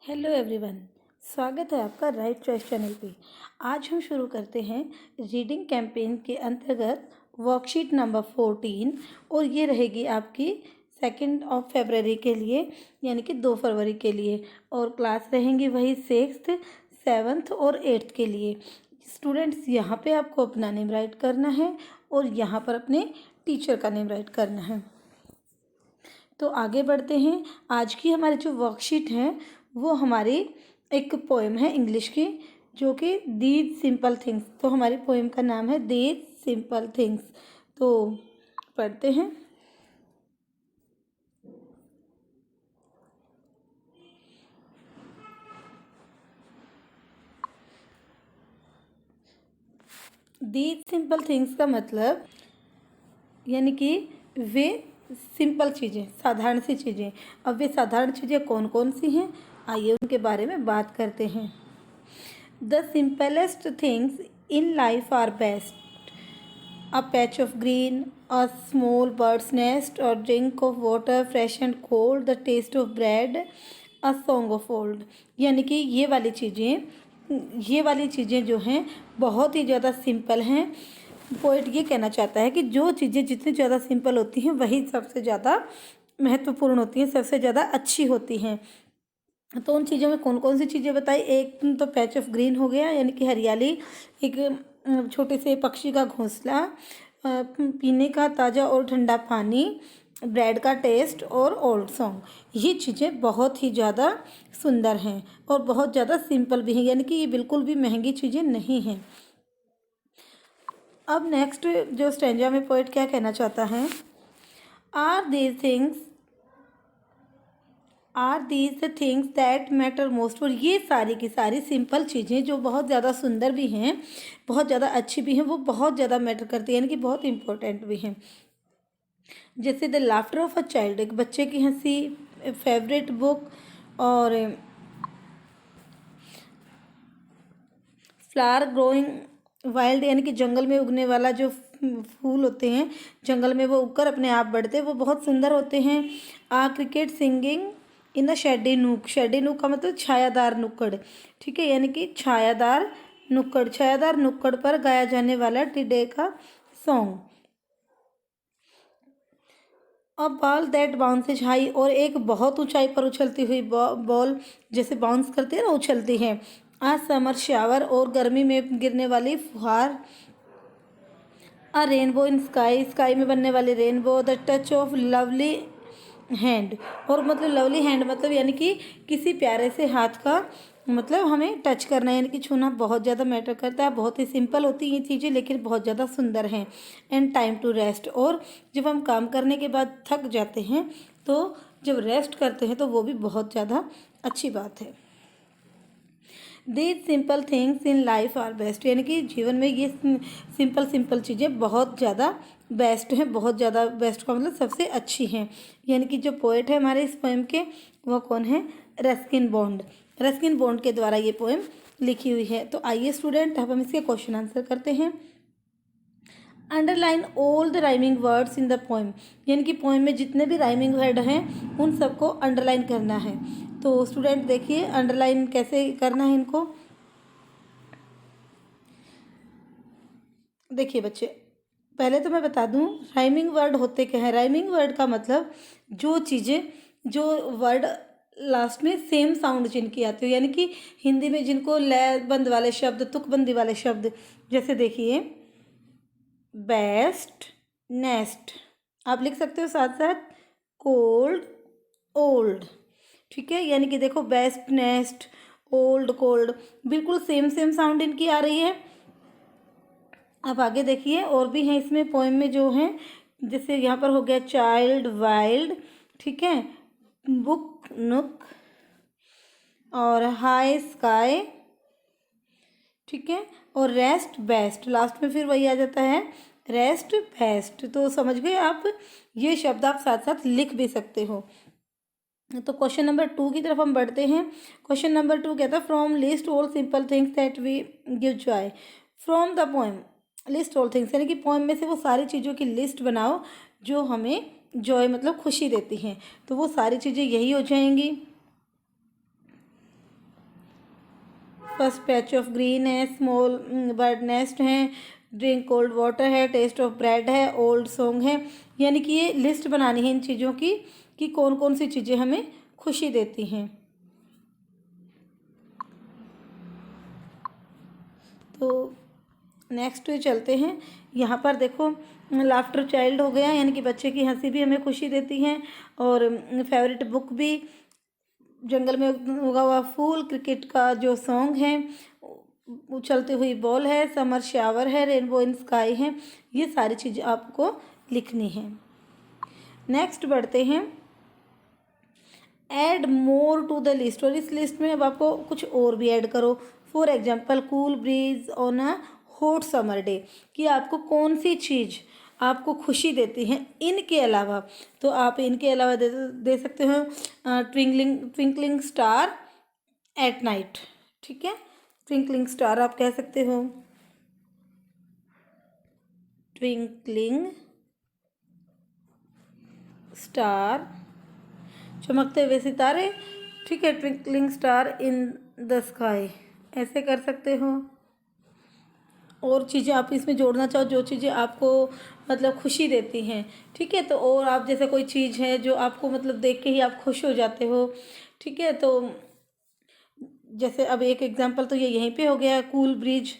Hello everyone. स्वागत है आपका राइट चॉइस चैनल पे। आज हम शुरू करते हैं रीडिंग कैंपेन के अंतर्गत वर्कशीट नंबर 14 और ये रहेगी आपकी 2 फरवरी के लिए, यानी कि 2 फरवरी के लिए। और क्लास रहेंगी वही 6th, 7th और 8th के लिए। स्टूडेंट्स, यहाँ पे आपको अपना नेम राइट करना है और यहाँ पर अपने टीचर का नेम राइट करना है। तो आगे बढ़ते हैं। आज की हमारी जो वर्कशीट है वो हमारी एक पोएम है इंग्लिश की, जो कि दीज सिंपल थिंग्स। तो हमारी पोएम का नाम है दीज सिंपल थिंग्स। तो पढ़ते हैं। दीज सिंपल थिंग्स का मतलब यानी कि वे सिंपल चीज़ें, साधारण सी चीज़ें। अब वे साधारण चीज़ें कौन कौन सी हैं, आइए उनके बारे में बात करते हैं। The simplest things in life are best. A patch of green, a small bird's nest, a drink of water fresh and cold, the taste of bread, a song of old। यानी कि ये वाली चीज़ें जो हैं बहुत ही ज़्यादा सिंपल हैं। पोइट ये कहना चाहता है कि जो चीज़ें जितनी ज़्यादा सिंपल होती हैं वही सबसे ज़्यादा महत्वपूर्ण होती हैं, सबसे ज़्यादा अच्छी होती हैं। तो उन चीज़ों में कौन कौन सी चीज़ें बताई। एक तो पैच ऑफ ग्रीन हो गया, यानी कि हरियाली, एक छोटे से पक्षी का घोंसला, पीने का ताज़ा और ठंडा पानी, ब्रेड का टेस्ट और ओल्ड सॉन्ग। ये चीज़ें बहुत ही ज़्यादा सुंदर हैं और बहुत ज़्यादा सिंपल भी हैं, यानी कि ये बिल्कुल भी महंगी चीज़ें नहीं हैं। अब नेक्स्ट जो स्टैंजा में पोएट क्या कहना चाहता है, are these the things that matter most. और ये सारी की सारी सिंपल चीज़ें जो बहुत ज़्यादा सुंदर भी हैं, बहुत ज़्यादा अच्छी भी हैं, वो बहुत ज़्यादा मैटर करती है, यानी कि बहुत इंपॉर्टेंट भी हैं। जैसे the laughter of a child, एक बच्चे की हंसी, फेवरेट बुक, और फ्लावर ग्रोइंग वाइल्ड, यानी कि जंगल में उगने वाला जो फूल होते हैं, जंगल में वो उगकर अपने आप बढ़ते हैं, वो बहुत सुंदर होते हैं। A cricket singing in a shady nook. Shady nook का मतलब छायादार नुक्कड़, ठीक है, यानी कि छायादार नुक्कड़ पर गाया जाने वाला टिडे का song. A ball that bounces high, और एक बहुत ऊंचाई पर उछलती हुई बॉल, जैसे बाउंस करती है ना, उछलती है। आ समर शावर, और गर्मी में गिरने वाली फुहार। अ रेनबो इन स्काई, स्काई में बनने वाली rainbow. The touch of lovely hand, और मतलब लवली हैंड मतलब यानी कि किसी प्यारे से हाथ का मतलब हमें टच करना, यानी कि छूना बहुत ज़्यादा मैटर करता है। बहुत ही सिंपल होती हैं ये चीज़ें, लेकिन बहुत ज़्यादा सुंदर हैं। एंड टाइम टू रेस्ट, और जब हम काम करने के बाद थक जाते हैं तो जब रेस्ट करते हैं तो वो भी बहुत ज़्यादा अच्छी बात है। These simple things in life are best, यानी कि जीवन में ये सिंपल चीज़ें बहुत ज़्यादा बेस्ट हैं। बहुत ज़्यादा बेस्ट का मतलब सबसे अच्छी हैं। यानी कि जो पोएट है हमारे इस पोएम के, वो कौन है, रस्किन बॉन्ड। रस्किन बॉन्ड के द्वारा ये पोएम लिखी हुई है। तो आइए स्टूडेंट, अब हम इसके क्वेश्चन आंसर करते हैं। Underline all the rhyming words in the poem, यानी कि पोएम में जितने भी राइमिंग वर्ड हैं उन सबको अंडरलाइन करना है। तो स्टूडेंट देखिए अंडरलाइन कैसे करना है इनको। देखिए बच्चे, पहले तो मैं बता दूं राइमिंग वर्ड होते क्या है। राइमिंग वर्ड का मतलब जो चीज़ें, जो वर्ड लास्ट में सेम साउंड जिनकी आती हो, यानी कि हिंदी में जिनको लयबंद वाले शब्द, तुकबंदी वाले शब्द, जैसे देखिए बेस्ट, नेस्ट, आप लिख सकते हो साथ साथ कोल्ड, ओल्ड, ठीक है। यानी कि देखो बेस्ट, नेस्ट, ओल्ड, कोल्ड, बिल्कुल सेम सेम साउंड इनकी आ रही है। अब आगे देखिए और भी हैं इसमें पोएम में जो हैं, जैसे यहाँ पर हो गया चाइल्ड, वाइल्ड, ठीक है, बुक, नुक, और हाई स्काई, ठीक है, और रेस्ट, बेस्ट, लास्ट में फिर वही आ जाता है रेस्ट, बेस्ट। तो समझ गए आप, ये शब्द आप साथ साथ लिख भी सकते हो। तो क्वेश्चन नंबर 2 की तरफ हम बढ़ते हैं। क्वेश्चन नंबर 2 कहता है from list all simple things that we give joy. From the poem list all things, यानी कि पोएम में से वो सारी चीज़ों की लिस्ट बनाओ जो हमें जॉय मतलब खुशी देती हैं। तो वो सारी चीज़ें यही हो जाएंगी। आसपास पैच ऑफ ग्रीन है, स्मॉल बर्ड नेस्ट है, ड्रिंक कोल्ड वाटर है, टेस्ट ऑफ ब्रेड है, ओल्ड सॉन्ग है। यानी कि ये लिस्ट बनानी है इन चीज़ों की कि कौन कौन सी चीज़ें हमें खुशी देती हैं। तो नेक्स्ट पे चलते हैं। यहाँ पर देखो लाफ्टर चाइल्ड हो गया, यानी कि बच्चे की हंसी भी हमें खुशी देती है। और फेवरेट बुक भी, जंगल में उगा हुआ फूल, क्रिकेट का जो सॉन्ग है, उछलती हुई बॉल है, समर शावर है, रेनबो इन स्काई है। ये सारी चीज़ें आपको लिखनी है। नेक्स्ट बढ़ते हैं, add more to the list. और इस लिस्ट में अब आपको कुछ और भी ऐड करो। For example, cool bridge on a hot summer day, कि आपको कौन सी चीज़ आपको खुशी देती है इनके अलावा। तो आप इनके अलावा दे सकते हो ट्विंकलिंग स्टार एट नाइट। ठीक है, ट्विंकलिंग स्टार आप कह सकते हो, ट्विंकलिंग स्टार, चमकते हुए सितारे। ठीक है, twinkling star in the sky ऐसे कर सकते हो। और चीज़ें आप इसमें जोड़ना चाहो, जो चीज़ें आपको मतलब खुशी देती हैं। ठीक है, तो और आप जैसे कोई चीज़ है जो आपको मतलब देख के ही आप खुश हो जाते हो। ठीक है, तो जैसे अब एक एग्जांपल तो ये यहीं पे हो गया, कूल ब्रिज,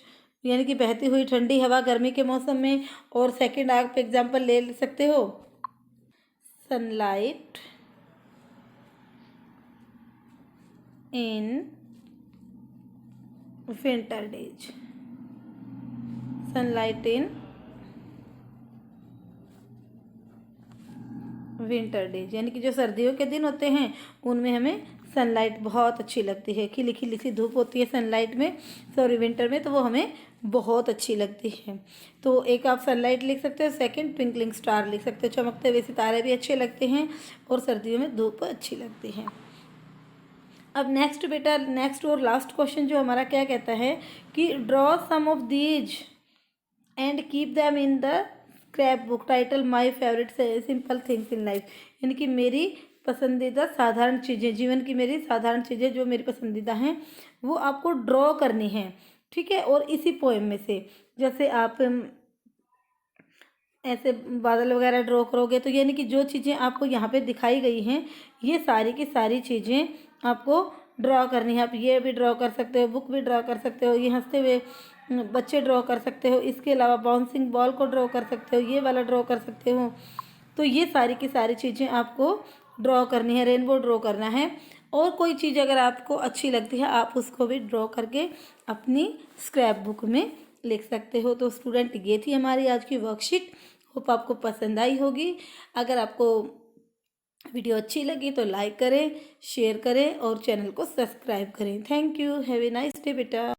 यानी कि बहती हुई ठंडी हवा गर्मी के मौसम में। और सेकंड आप एग्जांपल ले सकते हो, sunlight in winter days, sunlight in winter days, यानी कि जो सर्दियों के दिन होते हैं उनमें हमें सनलाइट बहुत अच्छी लगती है। खिली खिली सी धूप होती है सनलाइट में, सॉरी विंटर में, तो वो हमें बहुत अच्छी लगती है। तो एक आप सनलाइट लिख सकते हो, सेकंड ट्विंकलिंग स्टार लिख सकते हो, चमकते हुए सितारे भी अच्छे लगते हैं और सर्दियों में धूप अच्छी लगती है। अब नेक्स्ट बेटा, नेक्स्ट और लास्ट क्वेश्चन जो हमारा क्या कहता है कि draw some of these and keep them in the scrap book. Title my favourite simple things in life, यानी कि मेरी पसंदीदा साधारण चीज़ें, जीवन की मेरी साधारण चीज़ें जो मेरी पसंदीदा हैं वो आपको ड्रॉ करनी है। ठीक है, और इसी पोएम में से जैसे आप ऐसे बादल वगैरह ड्रॉ करोगे, तो यानी कि जो चीज़ें आपको यहाँ पे दिखाई गई हैं ये सारी की सारी चीज़ें आपको ड्रॉ करनी है। आप ये भी ड्रॉ कर सकते हो, बुक भी ड्रॉ कर सकते हो, ये हंसते हुए बच्चे ड्रॉ कर सकते हो, इसके अलावा बाउंसिंग बॉल को ड्रॉ कर सकते हो, ये वाला ड्रॉ कर सकते हो। तो ये सारी की सारी चीज़ें आपको ड्रॉ करनी है, रेनबो ड्रॉ करना है। और कोई चीज़ अगर आपको अच्छी लगती है आप उसको भी ड्रॉ करके अपनी स्क्रैप बुक में लिख सकते हो। तो स्टूडेंट, ये थी हमारी आज की वर्कशीट। होप आपको पसंद आई होगी। अगर आपको वीडियो अच्छी लगी तो लाइक करें, शेयर करें और चैनल को सब्सक्राइब करें। Thank you, have a nice day बेटा।